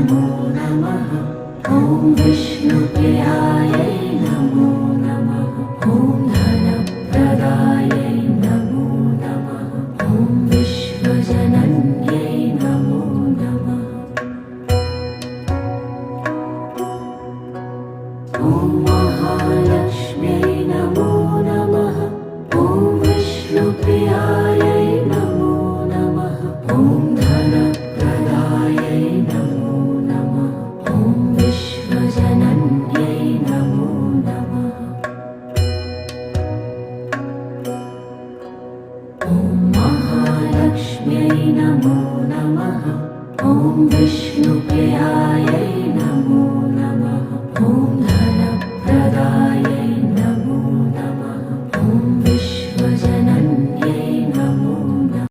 नमो नमः। ॐ विष्णुप्रियायै नमो नमः। ॐ धनप्रदायै नमो नमः। ॐ विश्वजनन्यै नमो नमः। ॐ महालक्ष्म्यै नमो नमः। ॐ विष्णुप्रियायै नमो नमः। ॐ धनप्रदायै नमो नमः। ॐ विश्वजनन्यै नमो नमः। ॐ महालक्ष्म्यै नमो नमः। ॐ विष्णुप्रियायै